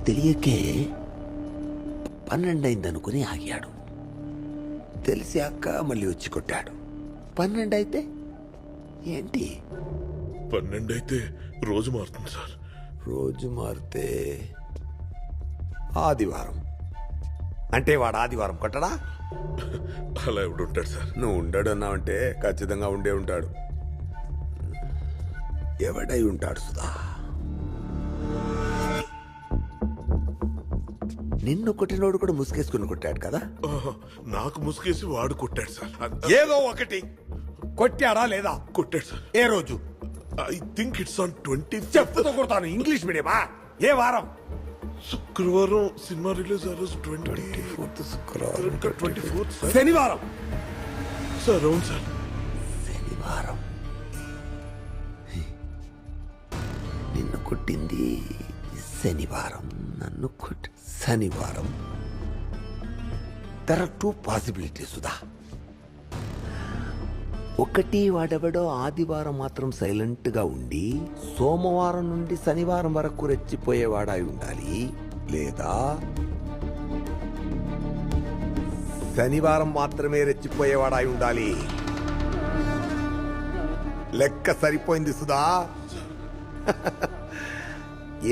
తెలియకే 12 అయిందనుకుని ఆగాడు. తెలిసాక మళ్ళీ వచ్చి కొట్టాడు. 12 అయితే ఏంటి? 12 అయితే రోజు మారుతుంది సార్. రోజు మారితే ఆదివారం అంటే వాడు ఆదివారం కొట్టడా? అలా ఎవడు ఉంటాడు సార్? నువ్వు ఉండడు అన్నావంటే ఖచ్చితంగా ఉండే ఉంటాడు. ఎవడై ఉంటాడు సుధా? నిన్ను కొట్టినోడు కూడా ముసుగేసుకుని కొట్టాడు కదా? ఆహా, నాకు ముసుగేసి వాడు కొట్టాడు సార్. ఏదో ఒకటి కొట్టాడా లేదా? కొట్టాడు సార్. ఏ రోజు? I think it's on 20. చెప్పుతో కొడతాను. ఇంగ్లీష్ మీడియమా? ఏ వారం? శుక్రవారం సినిమా రిలీజ్ ఆ రోజు 24th శుక్రవారం. 24th sir. శనివారం. సార్ అవును సార్. శనివారం. నిన్ను కొట్టింది శనివారం, నన్ను కొట్టి శనివారం. దర్ ఆర్ 2 పాసిబిలిటీస్ సుధా. ఒకటి, వాడెవడో ఆదివారం మాత్రం సైలెంట్ గా ఉండి సోమవారం నుండి శనివారం వరకు రెచ్చిపోయేవాడై ఉండాలి. లేదా శనివారం మాత్రమే రెచ్చిపోయేవాడై ఉండాలి. లెక్క సరిపోయింది సుధా.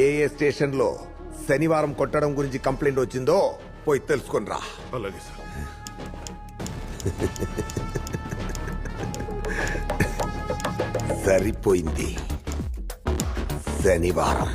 ఏ స్టేషన్ లో శనివారం కొట్టడం గురించి కంప్లైంట్ వచ్చిందో పోయి తెలుసుకొని రా. అలాగే సార్. సరిపోయింది. శనివారం.